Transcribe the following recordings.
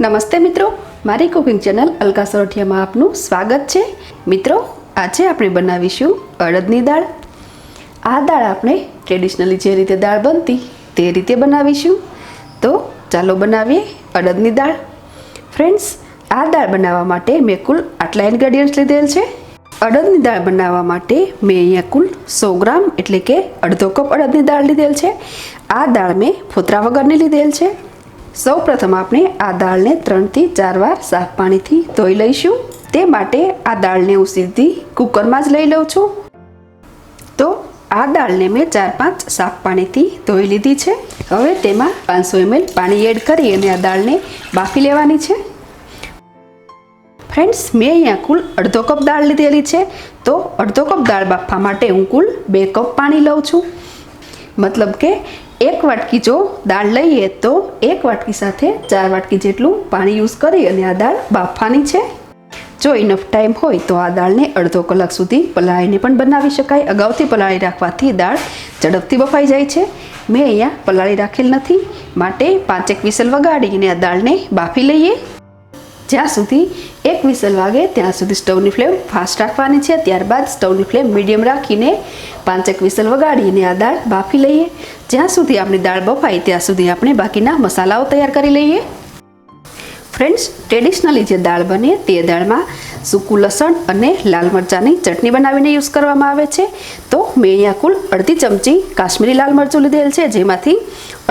નમસ્તે મિત્રો, મારી કુકિંગ ચેનલ અલકા સરોઠિયામાં આપનું સ્વાગત છે। મિત્રો, આજે આપણે બનાવીશું અડદની દાળ। આ દાળ આપણે ટ્રેડિશનલી જે રીતે દાળ બનતી તે રીતે બનાવીશું। તો ચાલો બનાવીએ અડદની દાળ। ફ્રેન્ડ્સ, આ દાળ બનાવવા માટે મેં કુલ આટલા ઇન્ગ્રેડિયન્ટ્સ લીધેલ છે। અડદની દાળ બનાવવા માટે મેં અહીંયા કુલ 100 ગ્રામ એટલે કે અડધો કપ અડદની દાળ લીધેલ છે। આ દાળ મેં ફોતરા વગરની લીધેલ છે। સૌ પ્રથમ આપણે આ દાળને 3 થી 4 વાર સાફ પાણીથી ધોઈ લઈશું। તે માટે આ દાળને હું સીધી કુકરમાં જ લઈ લઉં છું। તો આ દાળને મેં 4-5 સાફ પાણીથી ધોઈ લીધી છે। હવે તેમાં 500 ml પાણી એડ કરી અને આ દાળને બાફી લેવાની છે। ફ્રેન્ડ્સ, મેં અહીંયા કુલ અડધો કપ દાળ લીધેલી છે। તો અડધો કપ દાળ બાફવા માટે હું કુલ 2 કપ પાણી લઉં છું। મતલબ કે 1 વાટકી જો દાળ લઈએ તો 1 વાટકી સાથે 4 વાટકી જેટલું પાણી યુઝ કરી અને આ દાળ બાફવાની છે। જો ઇનફ ટાઈમ હોય તો આ દાળને અડધો કલાક સુધી પલાળીને પણ બનાવી શકાય। અગાઉથી પલાળી રાખવાથી દાળ ઝડપથી બફાઈ જાય છે। મેં અહીંયા પલાળી રાખેલ નથી, માટે 5 વિસલ વગાડીને આ દાળને બાફી લઈએ। જ્યાં સુધી 1 વિસલ વાગે ત્યાં સુધી સ્ટવની ફ્લેમ ફાસ્ટ રાખવાની છે। ત્યારબાદ સ્ટવની ફ્લેમ મીડિયમ રાખીને 5 વિસલ વગાડીને આ દાળ બાફી લઈએ। જ્યાં સુધી આપણી દાળ બફાય ત્યાં સુધી આપણે બાકીના મસાલાઓ તૈયાર કરી લઈએ। ફ્રેન્ડ્સ, ટ્રેડિશનલી જે દાળ બને તે દાળમાં સૂકું લસણ અને લાલ મરચાંની ચટણી બનાવીને યુઝ કરવામાં આવે છે। તો મેં અહીંયા કુલ અડધી ચમચી કાશ્મીરી લાલ મરચું લીધેલ છે, જેમાંથી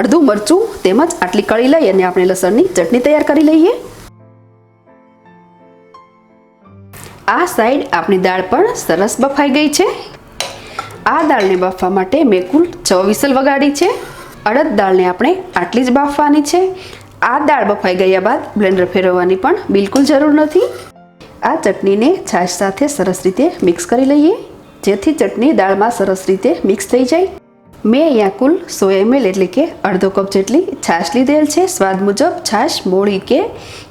અડધું મરચું તેમજ આટલી કળી લઈ અને આપણે લસણની ચટણી તૈયાર કરી લઈએ। આ સાઈડ આપણી દાળ પણ સરસ બફાઈ ગઈ છે। આ દાળને બાફવા માટે મેં કુલ 6 વિસલ વગાડી છે। અડદ દાળને આપણે આટલી જ બાફવાની છે। આ દાળ બફાઈ ગયા બાદ બ્લેન્ડર ફેરવવાની પણ બિલકુલ જરૂર નથી। આ ચટણીને છાશ સાથે સરસ રીતે મિક્સ કરી લઈએ, જેથી ચટણી દાળમાં સરસ રીતે મિક્સ થઈ જાય। મેં અહીંયા કુલ 100 ml એટલે કે અડધો કપ જેટલી છાશ લીધેલ છે। સ્વાદ મુજબ છાશ મોળી કે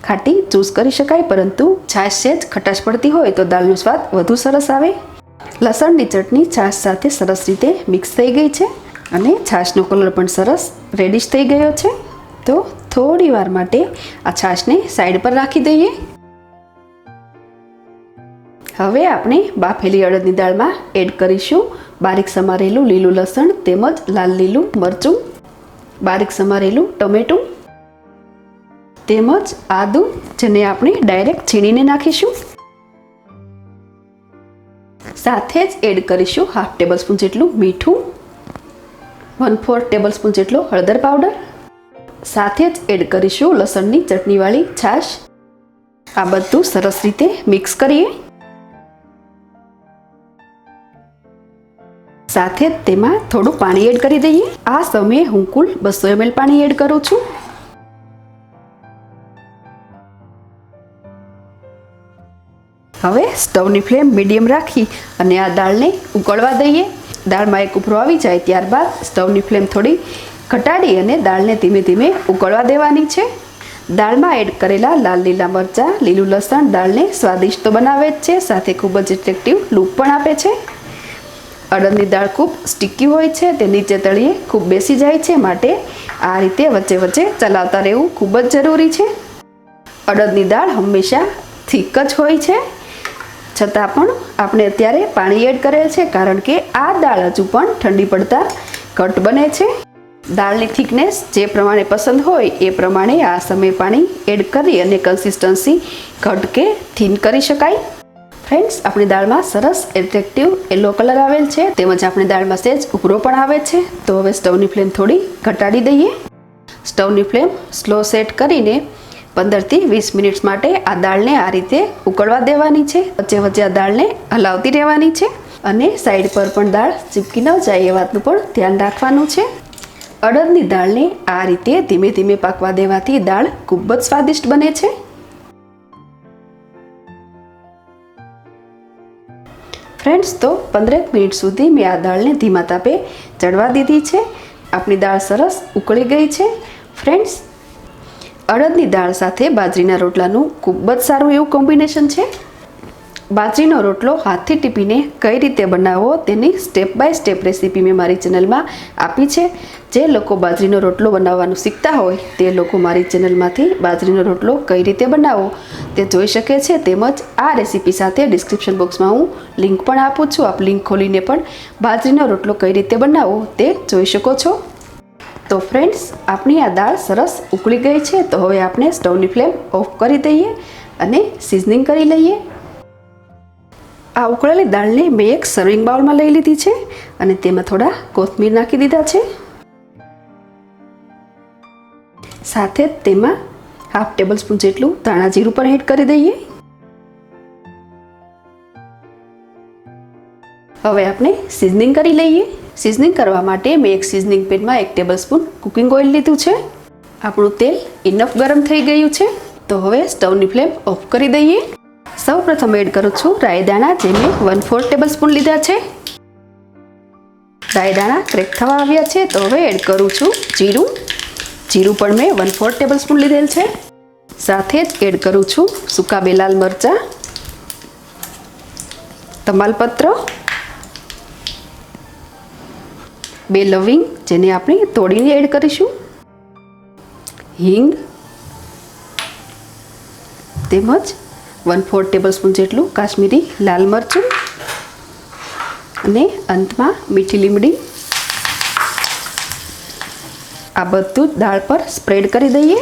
ખાટી ચૂઝ કરી શકાય, પરંતુ છાશ છે જ ખટાશ પડતી હોય તો દાળનો સ્વાદ વધુ સરસ આવે। લસણની ચટણી છાશ સાથે સરસ રીતે મિક્સ થઈ ગઈ છે અને છાશનો કલર પણ સરસ રેડિશ થઈ ગયો છે। તો થોડી વાર માટે આ છાશને સાઈડ પર રાખી દઈએ। હવે આપણે બાફેલી અડદની દાળમાં એડ કરીશું બારીક સમારેલું લીલું લસણ તેમજ લાલ લીલું મરચું, બારીક સમારેલું ટમેટું તેમજ આદું, જેને આપણે ડાયરેક્ટ છીણીને નાખીશું। સાથે જ એડ કરીશું 1/2 ટેબલસ્પૂન જેટલું મીઠું, 1/4 ટેબલસ્પૂન જેટલો હળદર પાવડર, સાથે જ એડ કરીશું લસણની ચટણીવાળી છાશ। આ બધું સરસ રીતે મિક્સ કરીએ। સાથે જ તેમાં થોડું પાણી એડ કરી દઈએ। આ સમયે હું કુલ 200 ml પાણી એડ કરું છું। હવે સ્ટવની ફ્લેમ મીડિયમ રાખી અને આ દાળને ઉકળવા દઈએ। દાળમાં એક ઉભરો આવી જાય ત્યારબાદ સ્ટવની ફ્લેમ થોડી ઘટાડી અને દાળને ધીમે ધીમે ઉકળવા દેવાની છે। દાળમાં એડ કરેલા લાલ લીલા મરચાં, લીલું લસણ દાળને સ્વાદિષ્ટ તો બનાવે જ છે, સાથે ખૂબ જ એટ્રેક્ટિવ લુક પણ આપે છે। અડદની દાળ ખૂબ સ્ટીકી હોય છે, તે નીચે તળિયે ખૂબ બેસી જાય છે, માટે આ રીતે વચ્ચે વચ્ચે ચલાવતા રહેવું ખૂબ જ જરૂરી છે। અડદની દાળ હંમેશા થીક જ હોય છે, છતાં પણ આપણે અત્યારે પાણી એડ કરેલ છે, કારણ કે આ દાળ હજુ પણ ઠંડી પડતા ઘટ બને છે। દાળની થિકનેસ જે પ્રમાણે પસંદ હોય એ પ્રમાણે આ સમયે પાણી એડ કરી અને કન્સિસ્ટન્સી ઘટ કે થીન કરી શકાય। ફ્રેન્ડ્સ, આપણી દાળમાં સરસ એટ્રેક્ટિવ યલો કલર આવેલ છે, તેમજ આપણી દાળમાં સહેજ ઉભરો પણ આવે છે। તો હવે સ્ટવની ફ્લેમ થોડી ઘટાડી દઈએ। સ્ટવની ફ્લેમ સ્લો સેટ કરીને 15 થી 20 મિનિટ માટે આ દાળને આ રીતે ઉકળવા દેવાની છે। વચ્ચે વચ્ચે આ દાળને હલાવતી રહેવાની છે અને સાઈડ પર પણ દાળ ચીપકી ન જાય એ વાતનું પણ ધ્યાન રાખવાનું છે। અડદની દાળને આ રીતે ધીમે ધીમે પાકવા દેવાથી દાળ ખૂબ જ સ્વાદિષ્ટ બને છે। ફ્રેન્ડ્સ, તો 15 મિનિટ સુધી મેં આ દાળને ધીમા તાપે ચડવા દીધી છે। આપણી દાળ સરસ ઉકળી ગઈ છે। ફ્રેન્ડ્સ, અડદની દાળ સાથે બાજરીના રોટલાનું ખૂબ જ સારું એવું કોમ્બિનેશન છે। બાજરીનો રોટલો હાથથી ટીપીને કઈ રીતે બનાવવો તેની સ્ટેપ બાય સ્ટેપ રેસીપી મેં મારી ચેનલમાં આપી છે. જે લોકો બાજરીનો રોટલો બનાવવાનું શીખતા હોય તે લોકો મારી ચેનલમાંથી બાજરીનો રોટલો કઈ રીતે બનાવવો તે જોઈ શકે છે. તેમજ આ રેસીપી સાથે ડિસ્ક્રિપ્શન બોક્સમાં હું લિંક પણ આપું છું. આપ લિંક ખોલીને પણ બાજરીનો રોટલો કઈ રીતે બનાવવો તે જોઈ શકો છો. તો ફ્રેન્ડ્સ, આપણી આ દાળ સરસ ઉકળી ગઈ છે. તો હવે આપણે સ્ટવની ફ્લેમ ઓફ કરી દઈએ અને સિઝનિંગ કરી લઈએ. આ ઉકળેલી દાળને મેં એક સર્વિંગ બાઉલમાં લઈ લીધી છે અને તેમાં થોડા કોથમીર નાખી દીધા છે. સાથે જ તેમાં હાફ ટેબલ સ્પૂન જેટલું ધાણા જીરું પણ એડ કરી દઈએ. હવે આપણે સિઝનિંગ કરી લઈએ. સિઝનિંગ કરવા માટે મેં એક સિઝનિંગ પેનમાં 1 ટેબલ સ્પૂન કુકિંગ ઓઇલ લીધું છે. આપણું તેલ ઇનફ ગરમ થઈ ગયું છે. તો હવે સ્ટવની ફ્લેમ ઓફ કરી દઈએ. સૌ પ્રથમ એડ કરું છું રાઈ દાણા, જે મેં 1/4 ટેબલ સ્પૂન લીધા છે. રાઈ દાણા ક્રેક થવા આવ્યા છે. તો હવે એડ કરું છું જીરું. જીરું પણ મેં 1/4 ટેબલ સ્પૂન લીધેલ છે. સાથે જ એડ કરું છું સૂકા બે લાલ મરચાં, તમાલપત્ર, 2 લવિંગ જેને આપણે તોડીને એડ કરીશું, હિંગ તેમજ 1/4 ટેબલ સ્પૂન જેટલું કાશ્મીરી લાલ મરચું અને અંતમાં મીઠી લીમડી. આ બધું જ દાળ પર સ્પ્રેડ કરી દઈએ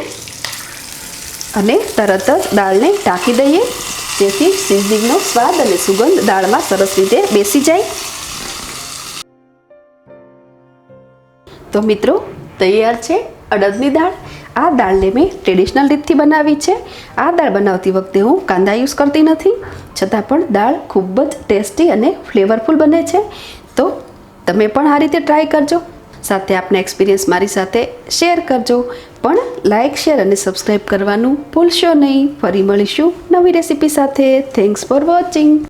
અને તરત જ દાળને ઢાંકી દઈએ, જેથી સિઝનિંગનો સ્વાદ અને સુગંધ દાળમાં સરસ રીતે બેસી જાય. તો મિત્રો, તૈયાર છે અડદની દાળ. આ દાળને મેં ટ્રેડિશનલ રીતથી બનાવી છે. આ દાળ બનાવતી વખતે હું કાંદા યુઝ કરતી નથી, છતાં પણ દાળ ખૂબ જ ટેસ્ટી અને ફ્લેવરફુલ બને છે. તો તમે પણ આ રીતે ટ્રાય કરજો. સાથે આપના એક્સપિરિયન્સ મારી સાથે શેર કરજો. પણ લાઇક, શેર અને સબસ્ક્રાઈબ કરવાનું ભૂલશો નહીં. ફરી મળીશું નવી રેસીપી સાથે. Thanks for watching.